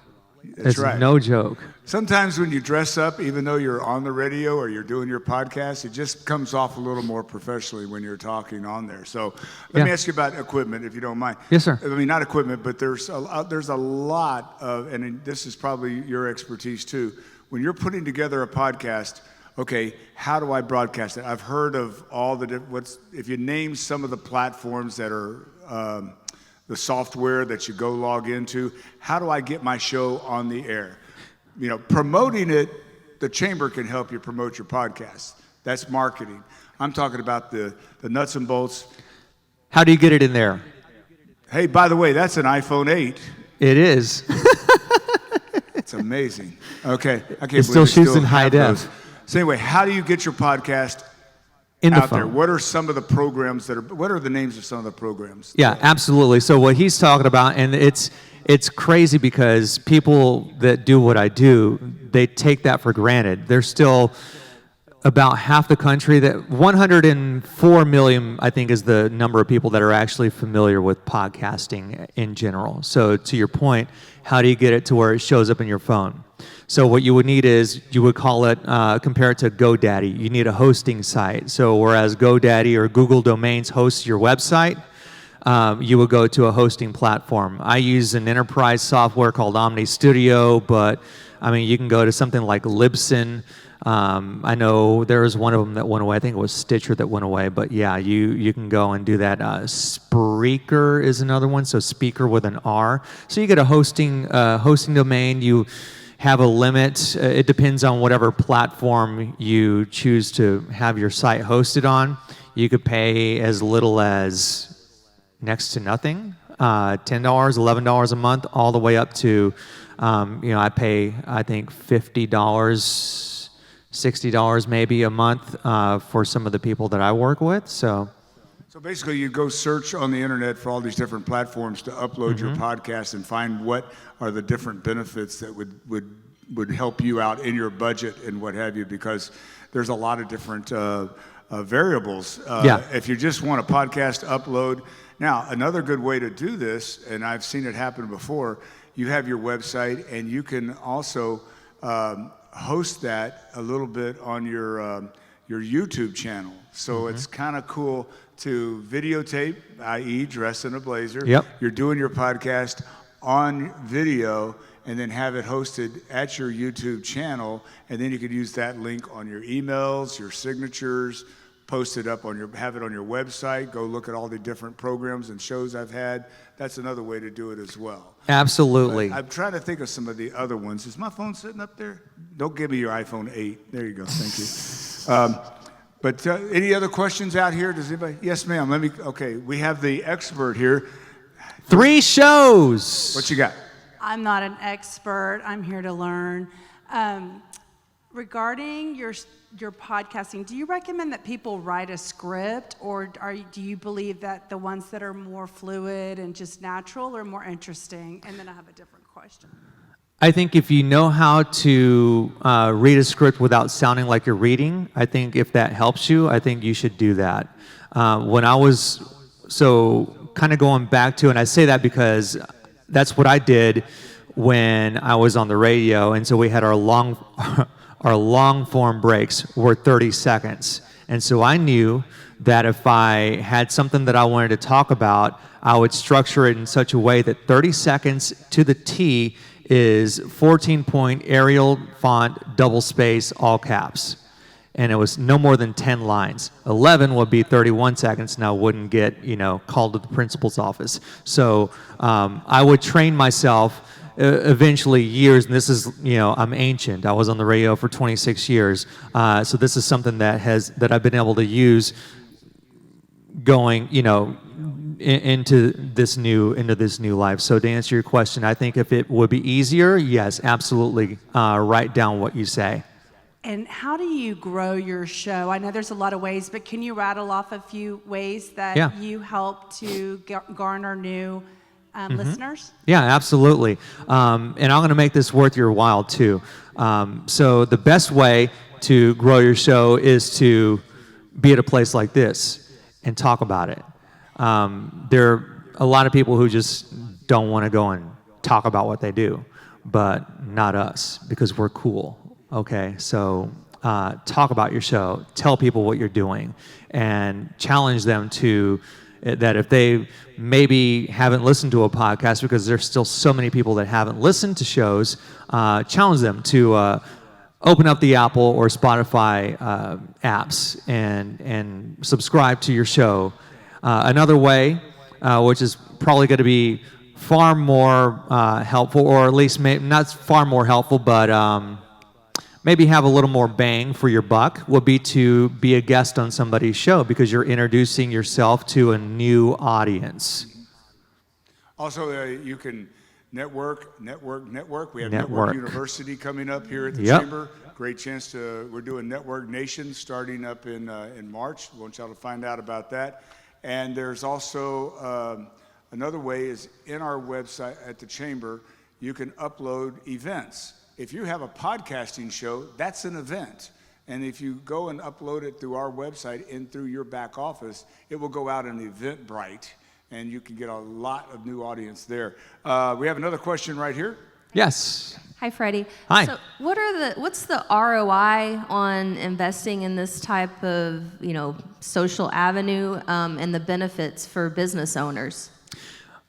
That's right. No joke. Sometimes when you dress up, even though you're on the radio or you're doing your podcast, it just comes off a little more professionally when you're talking on there. So let me ask you about equipment, if you don't mind. Yes, sir. I mean, not equipment, but there's a lot of, and this is probably your expertise too, when you're putting together a podcast, okay, how do I broadcast it? I've heard of all the, if you name some of the platforms that are the software that you go log into. How do I get my show on the air? You know, promoting it, the chamber can help you promote your podcast. That's marketing. I'm talking about the nuts and bolts. How do you get it in there? Hey, by the way, that's an iPhone 8. It is. It's amazing. Okay, I can't It still believe we shoots in high have def. those. So anyway, how do you get your podcast In the out there? phone. What are some of the programs what are the names of some of the programs? Yeah, absolutely. So what he's talking about, and it's crazy because people that do what I do, they take that for granted. There's still about half the country, that 104 million, I think, is the number of people that are actually familiar with podcasting in general. So to your point, how do you get it to where it shows up in your phone? So what you would need is, you would call it, compare it to GoDaddy. You need a hosting site. So whereas GoDaddy or Google Domains hosts your website, you would go to a hosting platform. I use an enterprise software called Omni Studio, but I mean, you can go to something like Libsyn. I know there was one of them that went away. I think it was Stitcher that went away. But yeah, you can go and do that. Spreaker is another one, so speaker with an R. So you get a hosting domain. You have a limit. It depends on whatever platform you choose to have your site hosted on. You could pay as little as next to nothing, $10, $11 a month, all the way up to, I pay, I think, $50, $60 maybe a month for some of the people that I work with. So basically, you go search on the internet for all these different platforms to upload your podcast and find what are the different benefits that would help you out in your budget and what have you, because there's a lot of different variables. If you just want a podcast upload. Now, another good way to do this, and I've seen it happen before, you have your website, and you can also host that a little bit on your YouTube channel. So it's kind of cool to videotape, i.e. dress in a blazer. Yep. You're doing your podcast on video, and then have it hosted at your YouTube channel, and then you could use that link on your emails, your signatures, post it up have it on your website, go look at all the different programs and shows I've had. That's another way to do it as well. absolutely. But I'm trying to think of some of the other ones. Is my phone sitting up there? Don't give me your iPhone 8. There you go. Thank you. But any other questions out here? Does anybody? Yes, ma'am. Okay, we have the expert here. 3 shows. What you got? I'm not an expert. I'm here to learn. Regarding your podcasting, do you recommend that people write a script, or do you believe that the ones that are more fluid and just natural are more interesting? And then I have a different question. I think if you know how to read a script without sounding like you're reading, I think if that helps you, I think you should do that. When I was, kind of going back to, and I say that because that's what I did when I was on the radio, and so we had our long form breaks were 30 seconds. And so I knew that if I had something that I wanted to talk about, I would structure it in such a way that 30 seconds to the T is 14-point Arial font, double space, all caps. And it was no more than 10 lines. 11 would be 31 seconds, and I wouldn't get, called to the principal's office. So I would train myself eventually years, and this is, I'm ancient. I was on the radio for 26 years. So this is something that I've been able to use going, into this new life. So to answer your question, I think if it would be easier, yes, absolutely, write down what you say. And how do you grow your show? I know there's a lot of ways, but can you rattle off a few ways that you help to garner new listeners? Yeah, absolutely. And I'm going to make this worth your while too. So the best way to grow your show is to be at a place like this and talk about it. There are a lot of people who just don't want to go and talk about what they do, but not us, because we're cool. Okay, so talk about your show, tell people what you're doing, and challenge them to that if they maybe haven't listened to a podcast, because there's still so many people that haven't listened to shows, challenge them to open up the Apple or Spotify apps and subscribe to your show. Another way, which is probably going to be far more helpful, or at least not far more helpful, but maybe have a little more bang for your buck, would be to be a guest on somebody's show, because you're introducing yourself to a new audience. Also, you can network. We have Network. Network University coming up here at the Yep. Chamber. Great chance to, we're doing Network Nation starting up in March. Want y'all to find out about that. And there's also another way is in our website at the Chamber, you can upload events. If you have a podcasting show, that's an event. And if you go and upload it through our website and through your back office, it will go out in Eventbrite, and you can get a lot of new audience there. We have another question right here. Yes. Hi, Freddie. Hi. So what's the ROI on investing in this type of, social avenue, and the benefits for business owners?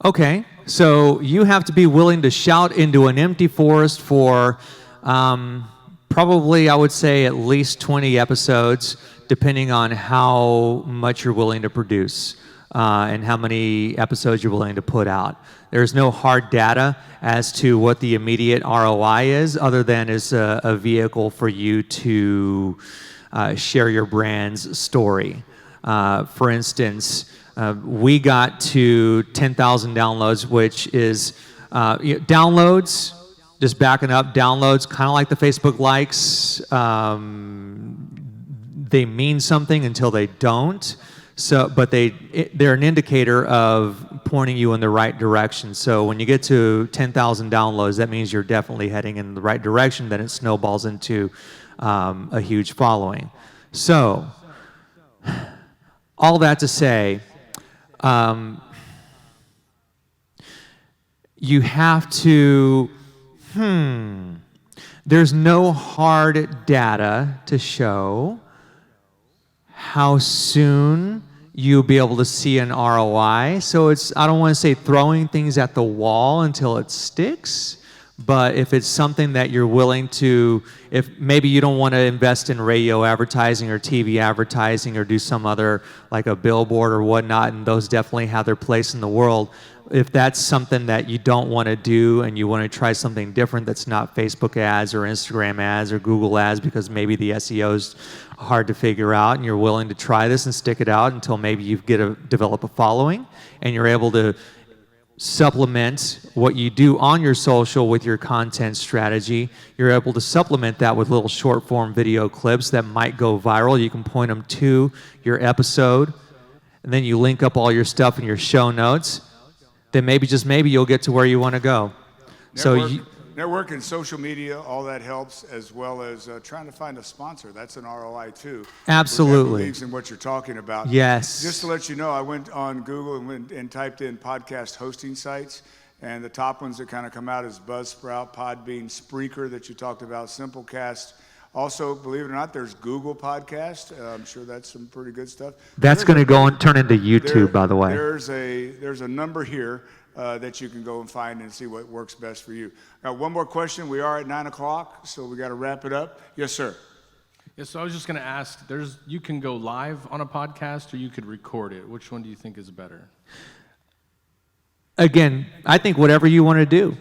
Okay, so you have to be willing to shout into an empty forest for probably, I would say, at least 20 episodes, depending on how much you're willing to produce and how many episodes you're willing to put out. There's no hard data as to what the immediate ROI is, other than as a vehicle for you to share your brand's story. For instance, we got to 10,000 downloads, which is downloads, just backing up, downloads, kind of like the Facebook likes. They mean something until they don't. So, but they're an indicator of pointing you in the right direction. So when you get to 10,000 downloads, that means you're definitely heading in the right direction. Then it snowballs into a huge following. So all that to say, you have to, there's no hard data to show how soon you'll be able to see an ROI. So I don't want to say throwing things at the wall until it sticks, but if it's something that you're willing to, if maybe you don't want to invest in radio advertising or TV advertising or do some other, like a billboard or whatnot, and those definitely have their place in the world. If that's something that you don't want to do and you want to try something different that's not Facebook ads or Instagram ads or Google ads, because maybe the SEO's hard to figure out, and you're willing to try this and stick it out until maybe you develop a following, and you're able to supplement what you do on your social with your content strategy. You're able to supplement that with little short form video clips that might go viral. You can point them to your episode, and then you link up all your stuff in your show notes. Then maybe, just maybe, you'll get to where you want to go. Network and social media, all that helps, as well as trying to find a sponsor. That's an ROI too. Absolutely. That believes in what you're talking about. Yes. Just to let you know, I went on Google and went and typed in podcast hosting sites, and the top ones that kind of come out is Buzzsprout, Podbean, Spreaker that you talked about, Simplecast. Also, believe it or not, there's Google Podcast. I'm sure that's some pretty good stuff. That's going to go and turn into YouTube, by the way. There's a number here that you can go and find and see what works best for you. Now, one more question. We are at 9 o'clock, so we got to wrap it up. Yes, sir. Yeah, so I was just going to ask, you can go live on a podcast or you could record it. Which one do you think is better? Again, I think whatever you want to do.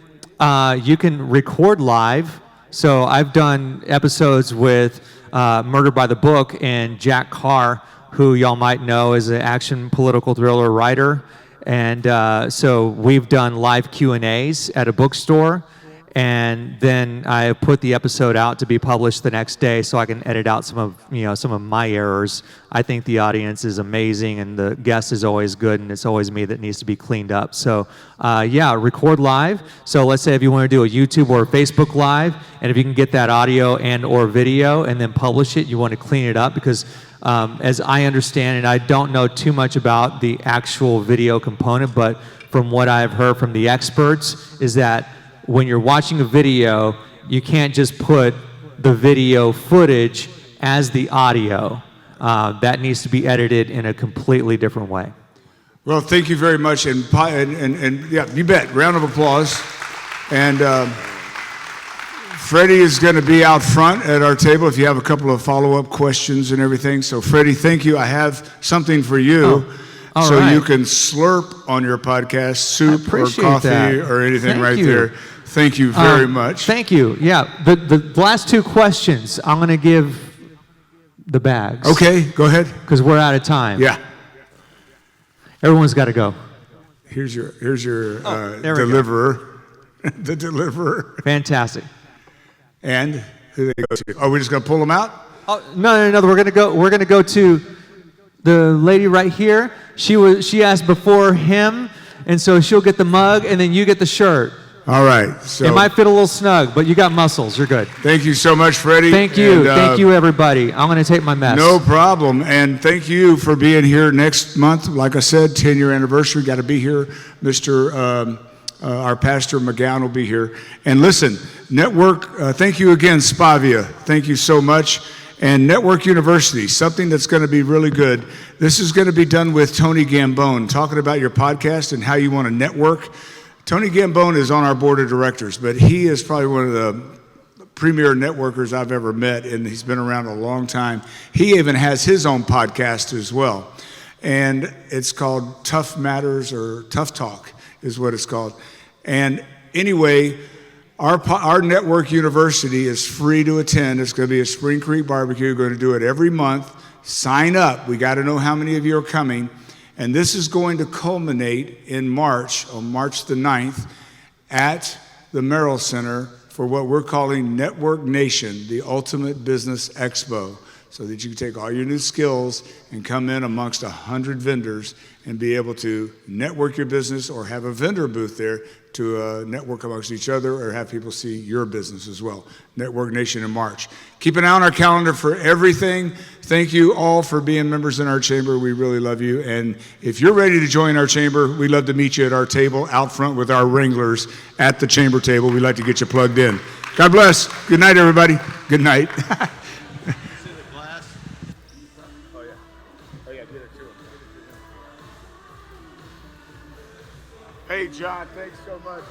You can record live. So I've done episodes with Murder by the Book and Jack Carr, who y'all might know is an action political thriller writer. And so we've done live Q&As at a bookstore, and then I put the episode out to be published the next day so I can edit out some of my errors. I think the audience is amazing, and the guest is always good, and it's always me that needs to be cleaned up. So record live. So let's say if you want to do a YouTube or a Facebook Live, and if you can get that audio and or video and then publish it, you want to clean it up, because as I understand, and I don't know too much about the actual video component, but from what I've heard from the experts is that when you're watching a video, you can't just put the video footage as the audio. That needs to be edited in a completely different way. Well, thank you very much, and yeah, you bet. Round of applause. And Freddie is going to be out front at our table if you have a couple of follow-up questions and everything. So, Freddie, thank you. I have something for you. All so right. you can slurp on your podcast soup or appreciate coffee that. or anything Thank right you. there. Thank you very much. Thank you. Yeah, the last two questions, I'm going to give the bags. Okay, go ahead. Because we're out of time. Yeah. Everyone's got to go. Here's your there we go. deliverer. The deliverer. Fantastic. And who they go to? Are we just going to pull them out? Oh, no. We're going to go to the lady right here. She asked before him, and so she'll get the mug, and then you get the shirt. All right. So It might fit a little snug, but you got muscles. You're good. thank you so much, Freddie. Thank you. And, Thank you, everybody. I'm going to take my mess. No problem. And thank you for being here next month. Like I said, 10-year anniversary. Got to be here. Our pastor McGowan will be here. And listen, Network, thank you again, Spavia. Thank you so much. And Network University, something that's going to be really good. This is going to be done with Tony Gambone, talking about your podcast and how you want to network. Tony Gambone is on our board of directors, but he is probably one of the premier networkers I've ever met, and he's been around a long time. He even has his own podcast as well, and it's called Tough Matters, or Tough Talk is what it's called. And anyway, our Network University is free to attend. It's going to be a Spring Creek barbecue. We're going to do it every month. Sign up. We got to know how many of you are coming. And this is going to culminate in March, on March the 9th, at the Merrill Center for what we're calling Network Nation, the Ultimate Business Expo, so that you can take all your new skills and come in amongst 100 vendors and be able to network your business or have a vendor booth there to network amongst each other or have people see your business as well. Network Nation in March. Keep an eye on our calendar for everything. Thank you all for being members in our chamber. We really love you. And if you're ready to join our chamber, we'd love to meet you at our table out front with our wranglers at the chamber table. We'd like to get you plugged in. God bless. Good night, everybody. Good night. Hey, John, thanks so much.